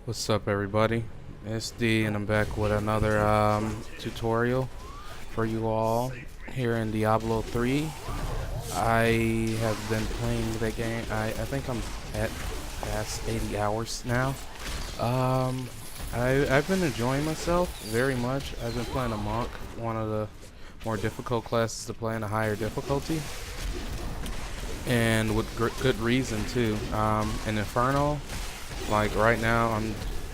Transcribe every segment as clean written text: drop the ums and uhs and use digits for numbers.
What's up, everybody? It's D, and I'm back with another tutorial for you all here in Diablo 3. I have been playing the game. I think I'm at past 80 hours now. Um, I've been enjoying myself very much. I've been playing a monk, one of the more difficult classes to play in a higher difficulty, and with good reason too. In Inferno. Like right now,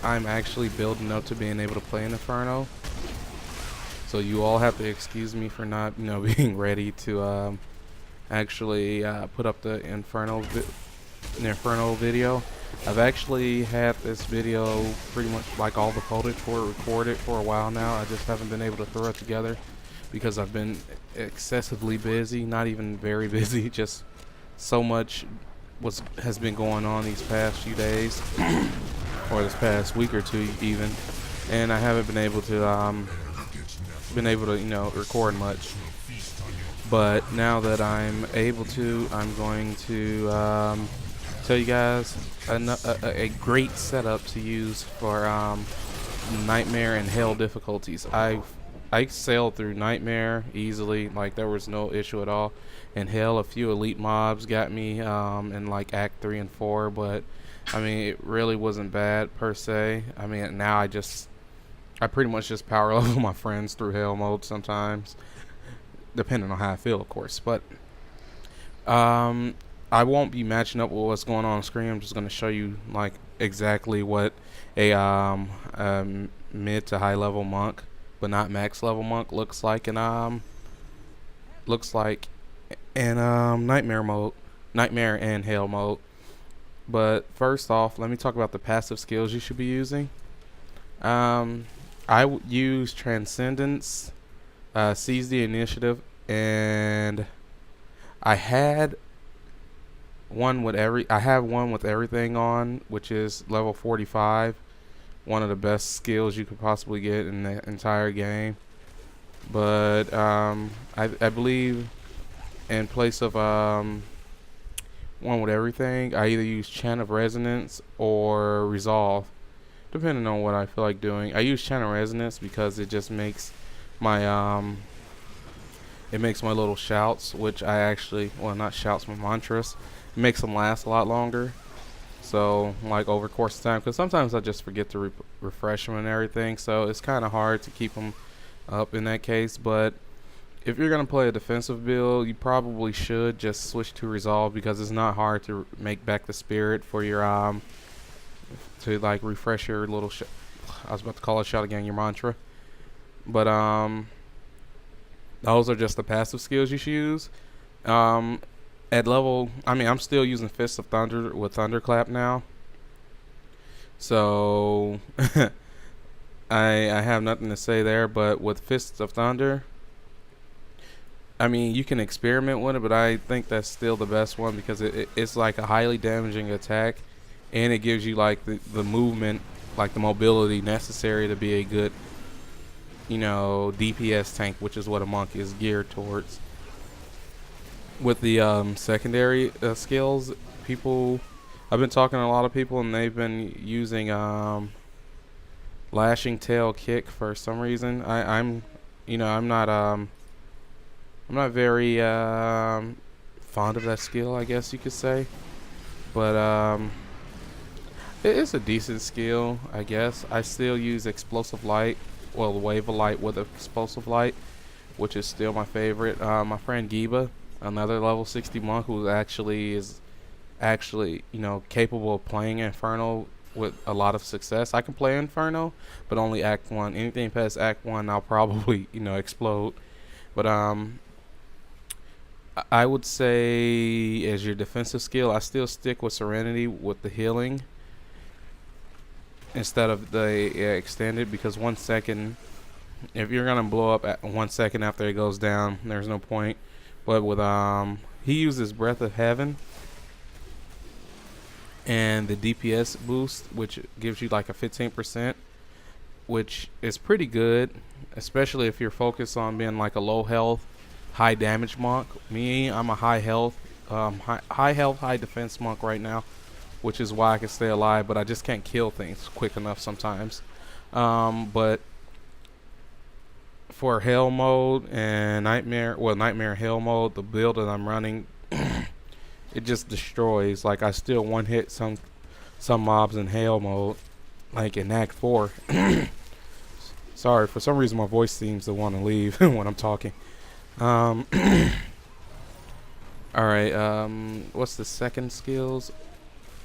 I'm actually building up to being able to play in Inferno. So you all have to excuse me for not, being ready to actually put up the Inferno video. I've actually had this video pretty much like all the footage for it recorded for a while now. I just haven't been able to throw it together because I've been excessively busy. Not even very busy, just so much has been going on these past few days or this past week or two even, and I haven't been able to record much. But now that I'm able to, I'm going to tell you guys a great setup to use for Nightmare and Hell difficulties. I sailed through Nightmare easily, like there was no issue at all. In Hell, a few elite mobs got me in like Act 3 and 4, but I mean it really wasn't bad per se. I mean now I pretty much just power level my friends through Hell mode sometimes, depending on how I feel, of course. But I won't be matching up with what's going on screen. I'm just going to show you like exactly what a mid to high level monk, but not max level monk, looks like in Nightmare and Hell mode. But first off, let me talk about the passive skills you should be using. I use Transcendence, Seize the Initiative, and I have one with everything on, which is level 45. One of the best skills you could possibly get in the entire game. But I believe in place of one with everything, I either use Chant of Resonance or Resolve, depending on what I feel like doing. I use Chant of Resonance because it just makes my my little shouts, which I actually, well, not shouts, my mantras, it makes them last a lot longer. So like over course of time, because sometimes I just forget to refresh them and everything, so it's kind of hard to keep them up in that case. But if you're going to play a defensive build, you probably should just switch to Resolve, because it's not hard to make back the spirit for your to like refresh your little I was about to call it shout again, your mantra. But those are just the passive skills you should use. At level, I'm still using Fists of Thunder with Thunderclap now, so I have nothing to say there. But with Fists of Thunder, you can experiment with it, but I think that's still the best one, because it's like a highly damaging attack, and it gives you like the movement, like the mobility necessary to be a good, DPS tank, which is what a monk is geared towards. With the secondary skills, I've been talking to a lot of people, and they've been using Lashing Tail Kick for some reason. I'm not very fond of that skill, I guess you could say, but it's a decent skill, I guess. I still use Explosive Light, well, Wave of Light with Explosive Light, which is still my favorite. My friend Giba, another level 60 monk who is actually capable of playing Inferno with a lot of success. I can play Inferno, but only Act 1. Anything past Act 1, I'll probably explode. But I would say as your defensive skill, I still stick with Serenity with the healing instead of the extended, because 1 second, if you're gonna blow up at 1 second after it goes down, there's no point. But with he uses Breath of Heaven and the DPS boost, which gives you like a 15%, which is pretty good, especially if you're focused on being like a low health, high damage monk. I'm a high health, high defense monk right now. which is why I can stay alive, but I just can't kill things quick enough sometimes. But for hell mode and nightmare, well, nightmare and hell mode, the build that I'm running, it just destroys. Like, I still one hit some mobs in hell mode, like in Act 4. Sorry, for some reason my voice seems to want to leave when I'm talking. Alright, what's the second skills?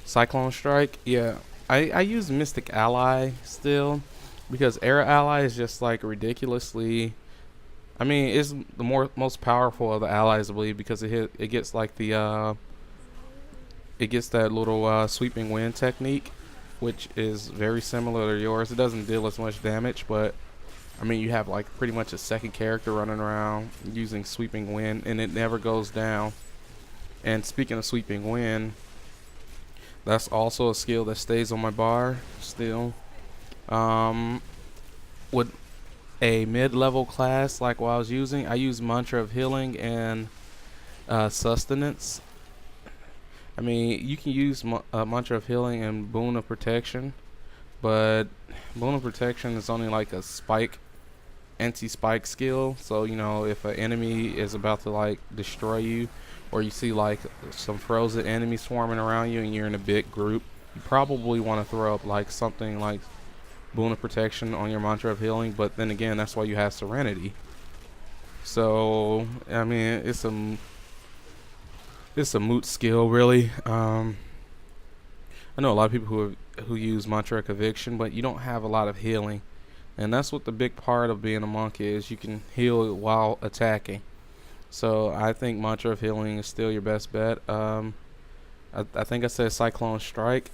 Cyclone Strike? Yeah, I use Mystic Ally still, because Air Ally is just like ridiculously, I mean, it's the most powerful of the allies, I believe, because it gets like the it gets that little sweeping wind technique, which is very similar to yours. It doesn't deal as much damage, but I mean, you have like pretty much a second character running around using sweeping wind, and it never goes down. And speaking of sweeping wind, that's also a skill that stays on my bar still. With a mid-level class like what I was using, I use Mantra of Healing and Sustenance. I mean, you can use Mantra of Healing and Boon of Protection, but Boon of Protection is only like a anti-spike skill. So, you know, if an enemy is about to like destroy you, or you see like some frozen enemies swarming around you and you're in a big group, you probably want to throw up like something like Boon of Protection on your Mantra of Healing. But then again, that's why you have Serenity. So I mean, it's a moot skill, really. I know a lot of people who use Mantra of Conviction, but you don't have a lot of healing, and that's what the big part of being a monk is. You can heal while attacking. So I think Mantra of Healing is still your best bet. I think I said Cyclone Strike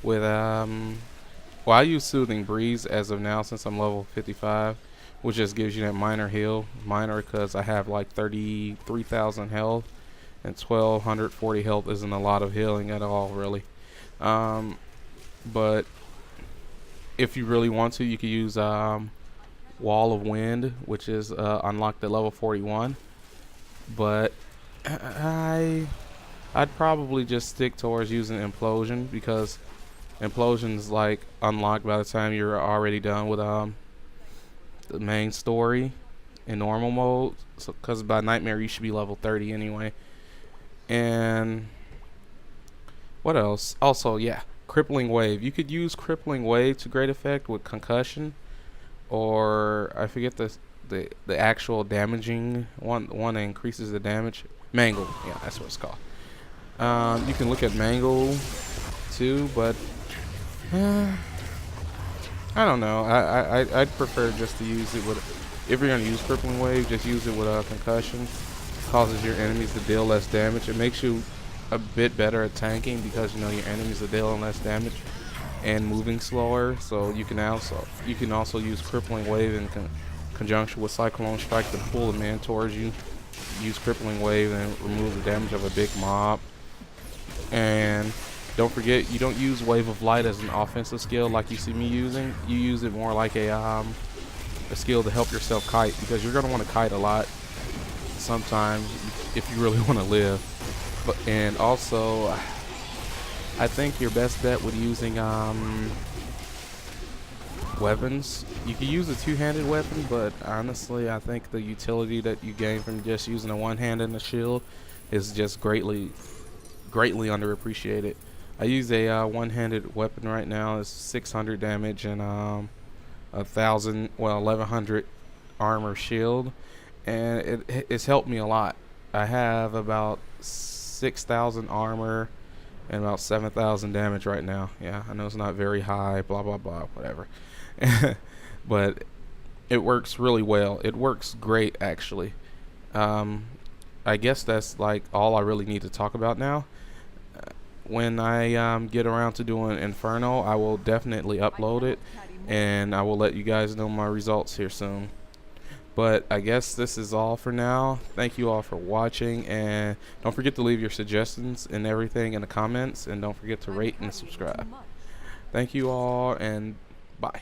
with well, I use Soothing Breeze as of now since I'm level 55, which just gives you that minor heal. Minor because I have like 33,000 health, and 1,240 health isn't a lot of healing at all, really. But if you really want to, you could use Wall of Wind, which is unlocked at level 41. But I'd probably just stick towards using Implosion, because Implosion's like unlocked by the time you're already done with the main story in normal mode. So, because by Nightmare you should be level 30 anyway. And what else? Also, yeah, Crippling Wave. You could use Crippling Wave to great effect with Concussion, or I forget the actual damaging one that increases the damage. Mangle. Yeah, that's what it's called. You can look at Mangle too, but I don't know. I'd prefer just to use it with, if you're gonna use Crippling Wave, just use it with a Concussion. Causes your enemies to deal less damage. It makes you a bit better at tanking, because you know your enemies are dealing less damage and moving slower. So you can also use Crippling Wave in conjunction with Cyclone Strike to pull a man towards you. Use Crippling Wave and remove the damage of a big mob. And don't forget, you don't use Wave of Light as an offensive skill like you see me using. You use it more like a skill to help yourself kite, because you're gonna want to kite a lot sometimes if you really want to live. But and also, I think your best bet with using weapons, you can use a two-handed weapon, but honestly I think the utility that you gain from just using a one-hand and a shield is just greatly underappreciated. I use a one-handed weapon right now. It's 600 damage and 1100 armor shield, and it's helped me a lot. I have about 6,000 armor and about 7,000 damage right now. Yeah, I know it's not very high, blah blah blah, whatever. But it works really well. It works great, actually. I guess that's like all I really need to talk about now. When I get around to doing Inferno, I will definitely upload it, and I will let you guys know my results here soon. But I guess this is all for now. Thank you all for watching, and don't forget to leave your suggestions and everything in the comments, and don't forget to rate and subscribe. Thank you all, and bye.